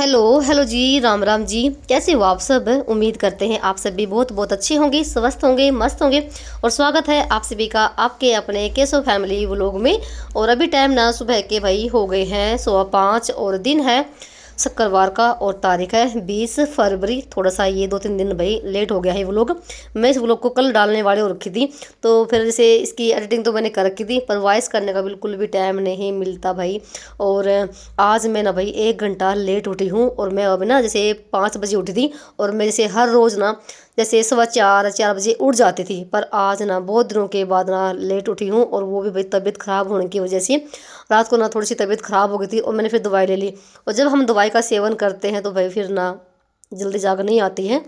Hello hello जी, राम राम जी। कैसे हो आप सब? उम्मीद करते हैं आप सब भी बहुत बहुत अच्छे होंगे, स्वस्थ होंगे, मस्त होंगे। और स्वागत है आप सभी का आपके अपने केसो फैमिली व्लॉग में। और अभी टाइम ना सुबह के भाई हो गए हैं 5:15 और दिन है शुक्रवार का और तारीख है 20 फरवरी। थोड़ा सा ये 2-3 दिन भाई लेट हो गया है व्लॉग। मैं इस व्लॉग को कल डालने वाले हो रखी थी, तो फिर जैसे इसकी एडिटिंग तो मैंने कर रखी थी, पर वॉइस करने का बिल्कुल भी टाइम नहीं मिलता भाई। और आज मैं ना भाई 1 घंटा लेट उठी हूँ। और मैं अभी ना जैसे 5 बजे उठी थी, और मैं जैसे हर रोज़ ना जैसे 4:15 4 बजे उठ जाती थी, पर आज ना बहुत दिनों के बाद ना लेट उठी हूँ। और वो भी भाई तबीयत ख़राब होने की वजह से रात को ना थोड़ी सी तबीयत ख़राब हो गई थी, और मैंने फिर दवाई ले ली। और जब हम दवाई का सेवन करते हैं तो भाई फिर ना जल्दी जाग नहीं आती है।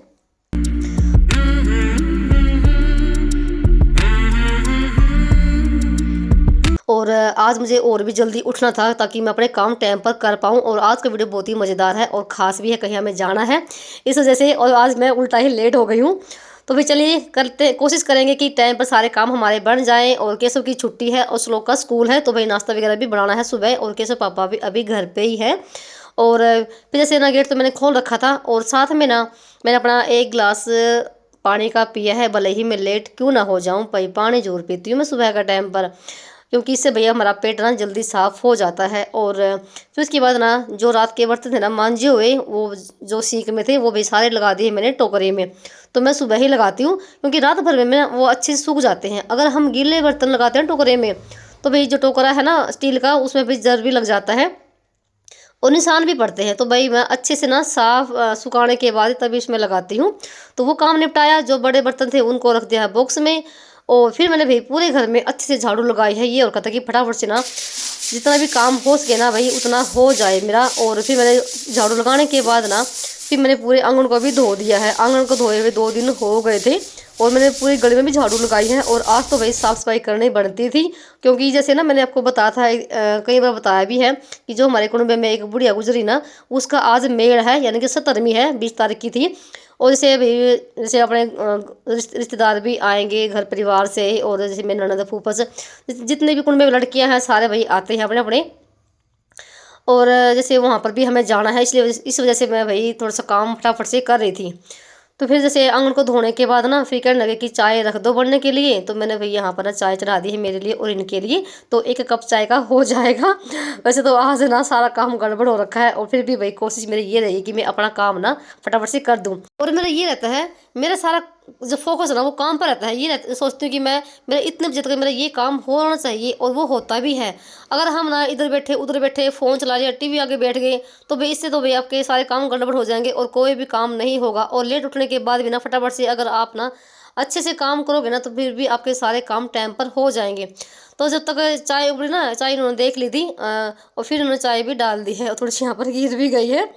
और आज मुझे और भी जल्दी उठना था ताकि मैं अपने काम टाइम पर कर पाऊँ। और आज का वीडियो बहुत ही मज़ेदार है और ख़ास भी है, कहीं हमें जाना है इस वजह से। और आज मैं उल्टा ही लेट हो गई हूँ। तो भी चलिए करते कोशिश करेंगे कि टाइम पर सारे काम हमारे बन जाएं। और केशव की छुट्टी है और श्लोक का स्कूल है, तो भाई नाश्ता वगैरह भी बनाना है सुबह। और केशव पापा भी अभी घर पे ही है। और फिर जैसे ना गेट तो मैंने खोल रखा था, और साथ में ना मैंने अपना 1 गिलास पानी का पिया है, भले ही मैं लेट क्यों ना हो जाऊं। भाई पानी जरूर पीती हूँ मैं सुबह का टाइम पर, क्योंकि इससे भैया हमारा पेट ना जल्दी साफ़ हो जाता है। और फिर उसके बाद ना जो रात के बर्तन थे ना मांझे हुए, वो जो सीख में थे वो भी सारे लगा दिए मैंने टोकरे में। तो मैं सुबह ही लगाती हूँ, क्योंकि रात भर में ना वो अच्छे से सूख जाते हैं। अगर हम गीले बर्तन लगाते हैं टोकरे में, तो भाई जो टोकरा है ना स्टील का, उसमें भी जर भी लग जाता है और निशान भी पड़ते हैं। तो भाई मैं अच्छे से ना साफ सुखाने के बाद तभी उसमें लगाती हूँ। तो वो काम निपटाया, जो बड़े बर्तन थे उनको रख दिया है बॉक्स में। और फिर मैंने भाई पूरे घर में अच्छे से झाड़ू लगाई है ये, और कहता कि फटाफट से ना जितना भी काम हो सके ना भाई उतना हो जाए मेरा। और फिर मैंने झाड़ू लगाने के बाद ना फिर मैंने पूरे आंगन को भी धो दिया है। आंगन को धोए हुए 2 दिन हो गए थे, और मैंने पूरी गली में भी झाड़ू लगाई है। और आज तो भाई साफ़ सफाई करनी बनती थी, क्योंकि जैसे ना मैंने आपको बताया था, कई बार बताया भी है कि जो हमारे कुटुंब में एक बुढ़िया गुजरी ना, उसका आज मेल है, यानी कि 17वीं है, 20 तारीख की थी। और जैसे अभी जैसे अपने रिश्तेदार भी आएंगे घर परिवार से, और जैसे मेरे ननद फूफस जितने भी कुटुंब में लड़कियां हैं सारे भाई आते हैं अपने अपने। और जैसे वहाँ पर भी हमें जाना है, इसलिए इस वजह से मैं भाई थोड़ा सा काम फटाफट से कर रही थी। तो फिर जैसे आंगन को धोने के बाद ना फिर कहने लगे कि चाय रख दो बनने के लिए। तो मैंने भाई यहाँ पर ना चाय चढ़ा दी है मेरे लिए और इनके लिए, तो 1 कप चाय का हो जाएगा। वैसे तो आज ना सारा काम गड़बड़ हो रखा है, और फिर भी भाई कोशिश मेरी ये रही कि मैं अपना काम ना फटाफट से कर दूँ। और मेरा ये रहता है, मेरा सारा जो फोकस है ना वो काम पर रहता है। ये सोचती हूँ कि मैं मेरे इतने बजे तक मेरा ये काम होना चाहिए, और वो होता भी है। अगर हम ना इधर बैठे उधर बैठे फ़ोन चला लिया, टीवी आगे बैठ गए, तो भाई इससे तो भाई आपके सारे काम गड़बड़ हो जाएंगे और कोई भी काम नहीं होगा। और लेट उठने के बाद भी ना फटाफट से अगर आप ना अच्छे से काम करोगे ना, तो फिर भी आपके सारे काम टाइम पर हो जाएंगे। तो जब तक चाय उबली ना, चाय इन्होंने देख ली थी, और फिर उन्होंने चाय भी डाल दी है, और थोड़ी सी यहाँ पर गिर भी गई है।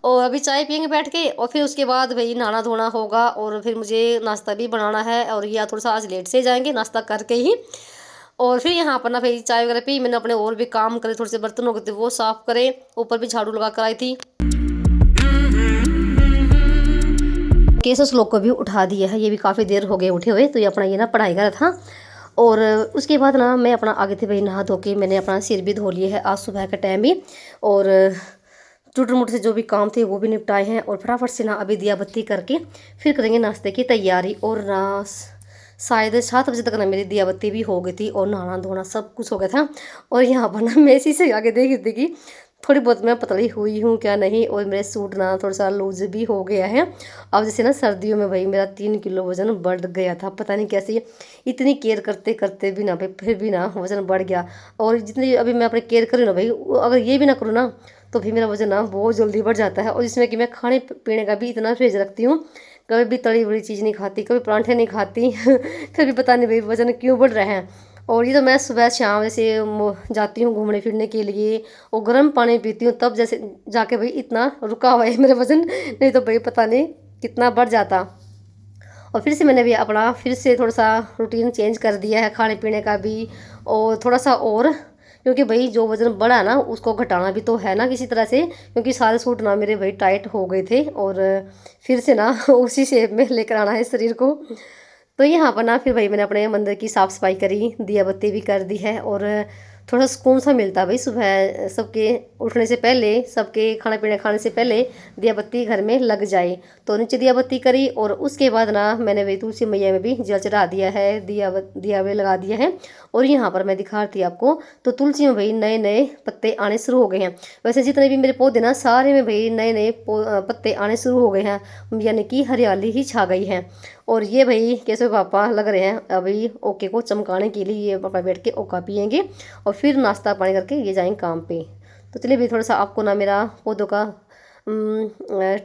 और अभी चाय पियेंगे बैठ के, और फिर उसके बाद भाई नहाना धोना होगा, और फिर मुझे नाश्ता भी बनाना है। और या थोड़ा सा आज लेट से जाएंगे नाश्ता करके ही। और फिर यहाँ पर ना भाई चाय वगैरह पी, मैंने अपने और भी काम करे, थोड़े से बर्तन हो गए थे वो साफ़ करे, ऊपर भी झाड़ू लगा कर आई थी। केस श्लोक को भी उठा दिया है, ये भी काफ़ी देर हो गए उठे हुए, तो ये अपना ये ना पढ़ाई कर रहा था। और उसके बाद ना मैं अपना आगे थे भाई नहा धो के मैंने अपना सिर भी धो लिया है आज सुबह का टाइम ही। और टूट मुट से जो भी काम थे वो भी निपटाए हैं, और फटाफट से ना अभी दिया बत्ती करके फिर करेंगे नाश्ते की तैयारी। और ना शायद 7 बजे तक ना मेरी दिया बत्ती भी हो गई थी, और नहाना धोना सब कुछ हो गया था। और यहाँ पर ना मैं इसी से आगे देख रही थी कि थोड़ी बहुत मैं पतली हुई हूँ क्या नहीं, और मेरे सूट ना थोड़ा सा लूज भी हो गया है। अब जैसे ना सर्दियों में भाई मेरा 3 किलो वज़न बढ़ गया था, पता नहीं कैसे इतनी केयर करते करते भी ना भाई फिर भी ना वज़न बढ़ गया। और जितनी अभी मैं अपनी केयर करूँ ना भाई, अगर ये भी ना करूँ ना तो फिर मेरा वज़न ना बहुत जल्दी बढ़ जाता है। और जिसमें कि मैं खाने पीने का भी इतना फ्रेज रखती हूँ, कभी भी तली बड़ी चीज़ नहीं खाती, कभी परांठे नहीं खाती फिर भी पता नहीं भाई वज़न क्यों बढ़ रहे हैं। और ये तो मैं सुबह शाम जैसे जाती हूँ घूमने फिरने के लिए, और गर्म पानी पीती हूँ, तब जैसे जाके भाई इतना रुका हुआ है मेरा वज़न, नहीं तो भाई पता नहीं कितना बढ़ जाता। और फिर से मैंने भी अपना फिर से थोड़ा सा रूटीन चेंज कर दिया है खाने पीने का भी, और थोड़ा सा और, क्योंकि भाई जो वज़न बढ़ा ना उसको घटाना भी तो है ना किसी तरह से, क्योंकि सारे सूट ना मेरे भाई टाइट हो गए थे, और फिर से ना उसी शेप में लेकर आना है शरीर को। तो यहाँ पर ना फिर भाई मैंने अपने मंदिर की साफ़ सफाई करी, दिया बत्ती भी कर दी है। और थोड़ा सुकून सा मिलता है भाई। सुबह सबके उठने से पहले, सबके खाना पीना खाने से पहले दिया बत्ती घर में लग जाए। तो नीचे दिया बत्ती करी और उसके बाद ना मैंने भाई तुलसी मैया में भी जल चढ़ा दिया है, दिया भी लगा दिया है। और यहाँ पर मैं दिखा रही थी आपको, तो तुलसी में भाई नए नए पत्ते आने शुरू हो गए हैं। वैसे जितने भी मेरे पौधे ना सारे में भाई नए नए पत्ते आने शुरू हो गए हैं, यानी कि हरियाली ही छा गई है। और ये भाई कैसे पापा लग रहे हैं अभी ओके को चमकाने के लिए, ये पापा बैठ के ओका पियेंगे और फिर नाश्ता पानी करके ये जाएंगे काम पे। तो चलिए भाई थोड़ा सा आपको ना मेरा पौधों का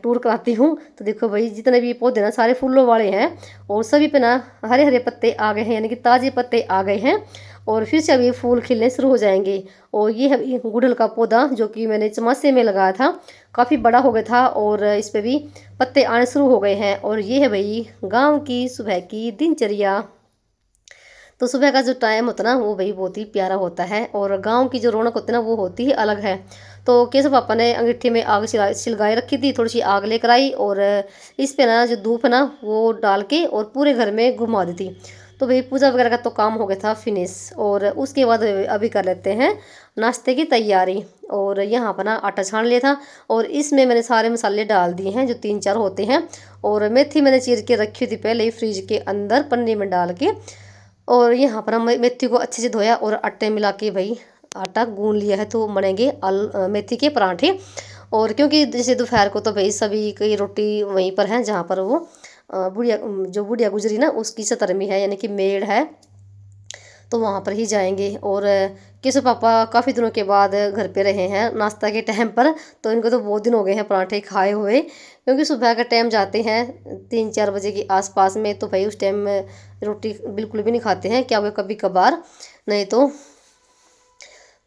टूर कराती हूँ। तो देखो भाई जितने भी पौधे ना सारे फूलों वाले हैं और सभी पे ना हरे हरे पत्ते आ गए हैं, यानी कि ताज़े पत्ते आ गए हैं और फिर से अभी फूल खिलने शुरू हो जाएंगे। और ये है गुड़हल का पौधा जो कि मैंने चमासे में लगाया था, काफ़ी बड़ा हो गया था और इस पर भी पत्ते आने शुरू हो गए हैं। और ये है भाई गाँव की सुबह की दिनचर्या। तो सुबह का जो टाइम होता है ना वो भाई बहुत ही प्यारा होता है और गांव की जो रौनक होती है ना वो होती ही अलग है। तो केशव पापा ने अंगीठी में आग सिलगाई रखी थी, थोड़ी सी आग लेकर आई और इस पे ना जो धूप है ना वो डाल के और पूरे घर में घुमा दी थी। तो भाई पूजा वगैरह का तो काम हो गया था फिनिश। और उसके बाद अभी कर लेते हैं नाश्ते की तैयारी। और यहाँ पर ना आटा छान लिया था और इसमें मैंने सारे मसाले डाल दिए हैं जो 3-4 होते हैं। और मेथी मैंने चीर के रखी थी पहले ही फ्रिज के अंदर पन्नी में डाल के। और यहाँ पर हम मेथी को अच्छे से धोया और आटे मिला के भाई आटा गूंद लिया है, तो बनेंगे मेथी के पराठे। और क्योंकि जैसे दोपहर को तो भाई सभी की रोटी वहीं पर है जहाँ पर वो बुढ़िया गुजरी ना उसकी सतरमी है, यानी कि मेड़ है, तो वहाँ पर ही जाएंगे। और केशव पापा काफ़ी दिनों के बाद घर पे रहे हैं नाश्ता के टाइम पर, तो इनको तो बहुत दिन हो गए हैं पराठे खाए हुए, क्योंकि सुबह का टाइम जाते हैं 3-4 बजे के आसपास में, तो भाई उस टाइम में रोटी बिल्कुल भी नहीं खाते हैं, क्या हुआ कभी कभार नहीं तो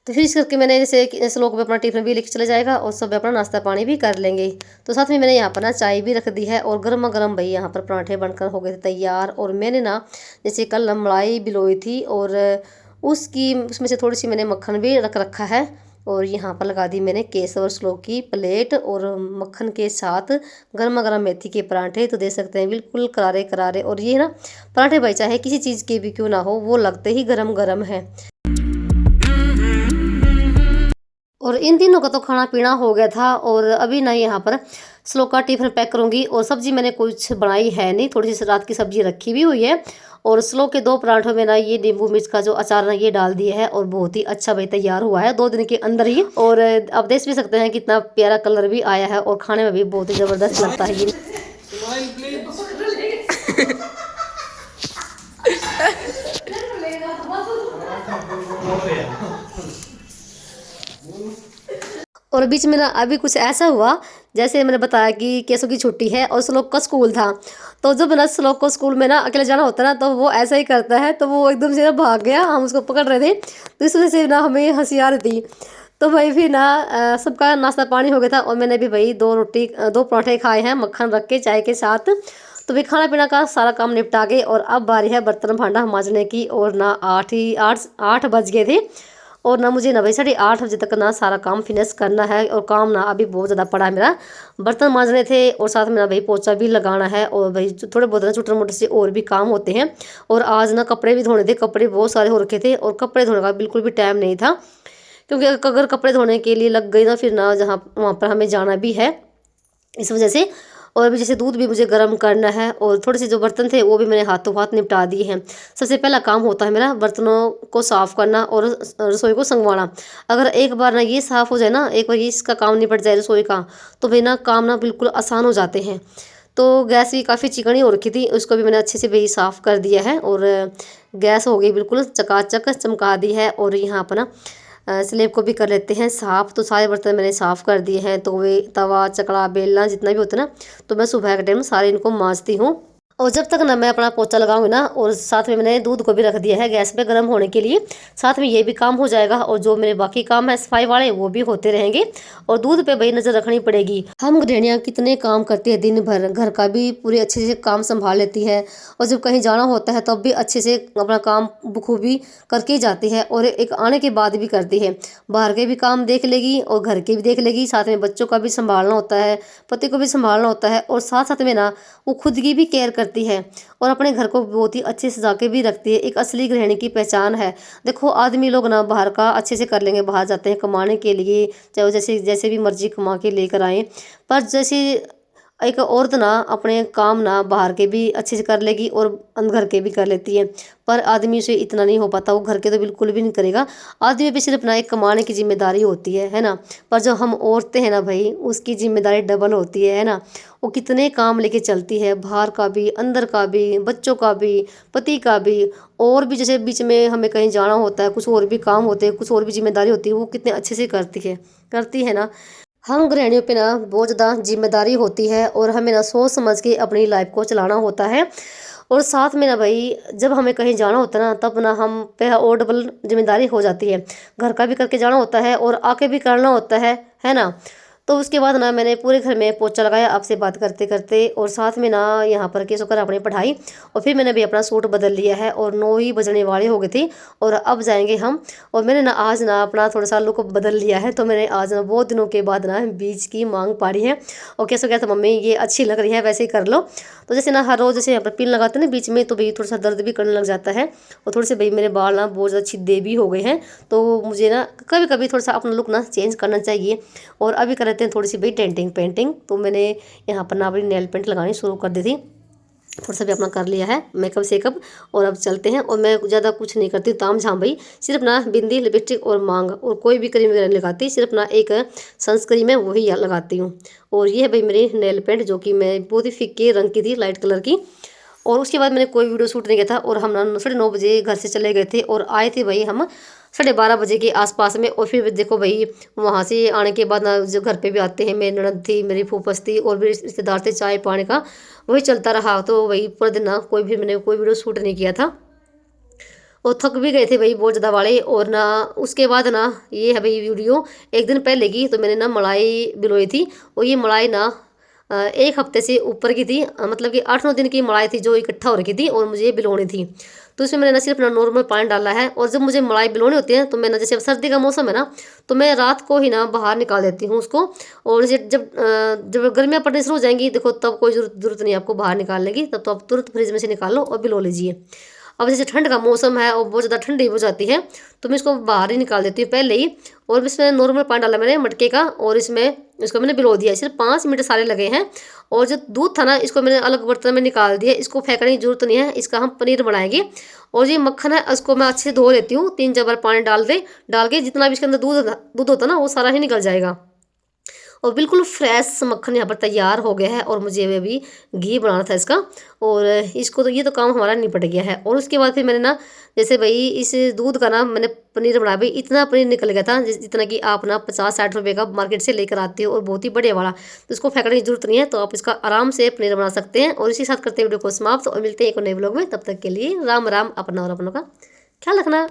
फिर इस करके मैंने जैसे लोग भी अपना टिफिन भी लेके चले जाएगा और सब अपना नाश्ता पानी भी कर लेंगे। तो साथ में मैंने यहाँ पर ना चाय भी रख दी है और गर्मा गर्म भाई यहाँ पर पराठे बनकर हो गए थे तैयार। और मैंने ना जैसे कल मलाई भिगोई थी और उसमें से थोड़ी सी मैंने मक्खन भी रख रखा है और यहाँ पर लगा दी मैंने केसर और स्लो की प्लेट और मक्खन के साथ गर्मा गर्म मेथी के पराठे। तो देख सकते हैं बिल्कुल करारे करारे। और ये ना पराठे भाई चाहे किसी चीज़ के भी क्यों ना हो वो लगते ही गरम गरम है। और इन दिनों का तो खाना पीना हो गया था और अभी ना यहाँ पर स्लो का टिफिन पैक करूँगी। और सब्जी मैंने कुछ बनाई है नहीं, थोड़ी सी रात की सब्जी रखी भी हुई है। और स्लो के 2 पराठों में ना ये नींबू मिर्च का जो अचार ना ये डाल दिया है और बहुत ही अच्छा भाई तैयार हुआ है 2 दिन के अंदर ही। और आप देख भी सकते हैं कितना प्यारा कलर भी आया है और खाने में भी बहुत ही ज़बरदस्त लगता है ये। और बीच में ना अभी कुछ ऐसा हुआ जैसे मैंने बताया कि केसो की छुट्टी है और श्लोक का स्कूल था, तो जब ना श्लोक को स्कूल में ना अकेले जाना होता है ना तो वो ऐसा ही करता है, तो वो एकदम से ना भाग गया, हम उसको पकड़ रहे थे तो इस वजह से ना हमें हंसी आ रही थी। तो भाई फिर ना सबका नाश्ता पानी हो गया था और मैंने भी भाई 2 पराठे खाए हैं मक्खन रख के चाय के साथ। तो भाई खाना पीना का सारा काम निपटा के और अब बारी है बर्तन भांडा मांजने की। और ना 8 बज गए थे और ना मुझे ना भाई 8:30 बजे तक ना सारा काम फिनिश करना है। और काम ना अभी बहुत ज़्यादा पड़ा है मेरा, बर्तन मांजने थे और साथ में ना भाई पोछा भी लगाना है और भाई थोड़े बहुत ना छोटे मोटे से और भी काम होते हैं। और आज ना कपड़े भी धोने थे, कपड़े बहुत सारे हो रखे थे और कपड़े धोने का बिल्कुल भी टाइम नहीं था, क्योंकि अगर कपड़े धोने के लिए लग गई ना फिर ना जहाँ वहाँ पर हमें जाना भी है, इस वजह से। और अभी जैसे दूध भी मुझे गर्म करना है और थोड़े से जो बर्तन थे वो भी मैंने हाथों हाथ निपटा दिए हैं। सबसे पहला काम होता है मेरा बर्तनों को साफ़ करना और रसोई को संगवाना। अगर एक बार ना ये साफ़ हो जाए ना, एक बार ये इसका काम निपट जाए रसोई का, तो भाई ना काम ना बिल्कुल आसान हो जाते हैं। तो गैस भी काफ़ी चिकनी हो रखी थी, उसको भी मैंने अच्छे से भाई साफ़ कर दिया है और गैस हो गई बिल्कुल चकाचक चमका दी है। और यहाँ पर ना स्लेब को भी कर लेते हैं साफ़। तो सारे बर्तन मैंने साफ़ कर दिए हैं, तो वे तवा चकला बेलना जितना भी होता है ना, तो मैं सुबह के टाइम सारे इनको मांजती हूँ। और जब तक ना मैं अपना पोछा लगाऊंगी ना, और साथ में मैंने दूध को भी रख दिया है गैस पे गर्म होने के लिए, साथ में ये भी काम हो जाएगा और जो मेरे बाकी काम है सफाई वाले वो भी होते रहेंगे। और दूध पे भाई नज़र रखनी पड़ेगी। हम गृहिणियाँ कितने काम करती है दिन भर, घर का भी पूरे अच्छे से काम संभाल लेती है और जब कहीं जाना होता है तब भी अच्छे से अपना काम बखूबी करके जाती है और एक आने के बाद भी करती है। बाहर के भी काम देख लेगी और घर के भी देख लेगी, साथ में बच्चों का भी संभालना होता है, पति को भी संभालना होता है और साथ साथ में ना वो खुद की भी केयर करती है और अपने घर को बहुत ही अच्छे से सजा के भी रखती है। एक असली गृहिणी की पहचान है। देखो आदमी लोग ना बाहर का अच्छे से कर लेंगे, बाहर जाते हैं कमाने के लिए, चाहे वो जैसे जैसे भी मर्जी कमा के लेकर आए, पर जैसे एक औरत ना अपने काम ना बाहर के भी अच्छे से कर लेगी और घर के भी कर लेती है, पर आदमी से इतना नहीं हो पाता। वो घर के तो बिल्कुल भी नहीं करेगा। आदमी पे सिर्फ ना एक कमाने की जिम्मेदारी होती है ना। पर जो हम औरतें हैं ना भाई, उसकी जिम्मेदारी डबल होती है ना। वो कितने काम लेके चलती है, बाहर का भी, अंदर का भी, बच्चों का भी, पति का भी, और भी जैसे बीच में हमें कहीं जाना होता है, कुछ और भी काम होते हैं, कुछ और भी जिम्मेदारी होती है, वो कितने अच्छे से करती है ना। हम गृहिणियों पे ना बहुत ज़्यादा जिम्मेदारी होती है और हमें ना सोच समझ के अपनी लाइफ को चलाना होता है। और साथ में ना भाई जब हमें कहीं जाना होता है ना, तब ना हम पे और डबल जिम्मेदारी हो जाती है। घर का भी करके जाना होता है और आके भी करना होता है ना। तो उसके बाद ना मैंने पूरे घर में पोछा लगाया आपसे बात करते करते, और साथ में ना यहाँ पर केसो कर अपनी पढ़ाई, और फिर मैंने भी अपना सूट बदल लिया है और 9 ही बजने वाले हो गए थे और अब जाएंगे हम। और मैंने ना आज ना अपना थोड़ा सा लुक बदल लिया है, तो मैंने आज ना बहुत दिनों के बाद ना बीच की मांग पाड़ी है। और कैसे कहता मम्मी ये अच्छी लग रही है, वैसे ही कर लो। तो जैसे ना हर रोज़ जैसे यहाँ पर पिन लगाते हैं ना बीच में, तो भाई थोड़ा सा दर्द भी करने लग जाता है। और थोड़े से भाई मेरे बाल ना बहुत ज़्यादा छिद्दे भी हो गए हैं, तो मुझे ना कभी कभी थोड़ा सा अपना लुक ना चेंज करना चाहिए। और अभी कर लेते हैं थोड़ी सी भाई डेंटिंग पेंटिंग। तो मैंने यहाँ पर ना अपनी नेल पेंट लगानी शुरू कर दी थी, थोड़ा सा भी अपना कर लिया है मेकअप सेकअप, और अब चलते हैं। और मैं ज़्यादा कुछ नहीं करती ताम झाम भाई, सिर्फ ना बिंदी लिपस्टिक और मांग, और कोई भी क्रीम वगैरह नहीं लगाती, सिर्फ ना एक सनस्क्रीन है वही लगाती हूँ। और ये है भाई मेरी नेल पेंट, जो कि मैं बहुत ही फीके रंग की थी, लाइट कलर की। और उसके बाद मैंने कोई वीडियो शूट नहीं किया था, और हम ना 9:30 बजे घर से चले गए थे और आए थे भाई हम 12:30 बजे के आसपास में। और फिर देखो भाई वहाँ से आने के बाद ना जो घर पे भी आते हैं, मेरी ननद थी, मेरी फूफस थी और भी रिश्तेदार थे, चाय पानी का वही चलता रहा। तो वही पूरा दिन ना मैंने कोई वीडियो शूट नहीं किया था, और थक भी गए थे भाई बहुत ज़्यादा वाले। और ना उसके बाद ना ये है भाई वीडियो एक दिन पहले की, तो मैंने ना मलाई बिलोई थी, और ये मलाई ना 1 हफ्ते से ऊपर की थी, मतलब कि 8-9 दिन की मलाई थी जो इकट्ठा हो रखी थी, और मुझे ये बिलोनी थी। तो इसमें मैंने ना सिर्फ ना नॉर्मल पानी डाला है। और जब मुझे मलाई बिलोनी होती है, तो मैं ना जैसे अब सर्दी का मौसम है ना, तो मैं रात को ही ना बाहर निकाल देती हूँ उसको। और जब गर्मियाँ पड़नी शुरू हो जाएंगी, देखो तब कोई जरूरत नहीं आपको बाहर निकालने की, तब तो आप तुरंत फ्रिज में से निकाल लो और बिलो लीजिए। अब जैसे ठंड का मौसम है और बहुत ज़्यादा ठंडी हो जाती है, तो मैं इसको बाहर ही निकाल देती हूँ पहले ही। और इसमें नॉर्मल पानी डाला मैंने मटके का, और इसको मैंने भिगो दिया, सिर्फ 5 मिनट सारे लगे हैं। और जो दूध था ना, इसको मैंने अलग बर्तन में निकाल दिया, इसको फेंकने की जरूरत नहीं है, इसका हम पनीर बनाएंगे। और ये मक्खन है, इसको मैं अच्छे से धो लेती हूँ, 3-4 बार पानी डाल के जितना भी इसके अंदर दूध होता है ना, वो सारा ही निकल जाएगा। और बिल्कुल फ्रेश मक्खन यहाँ पर तैयार हो गया है, और मुझे अभी घी बनाना था इसका। और इसको तो ये तो काम हमारा निपट गया है। और उसके बाद फिर मैंने ना जैसे भाई इस दूध का ना मैंने पनीर बनाया भाई, इतना पनीर निकल गया था जितना कि आप ना 50-60 रुपये का मार्केट से लेकर आते हो, और बहुत ही बढ़िया वाला। तो इसको फेंकने की जरूरत नहीं है, तो आप इसका आराम से पनीर बना सकते हैं। और इसी साथ करते हैं वीडियो को समाप्त, और मिलते हैं एक नए ब्लॉग में। तब तक के लिए राम राम, अपना और अपनों का ख्याल रखना।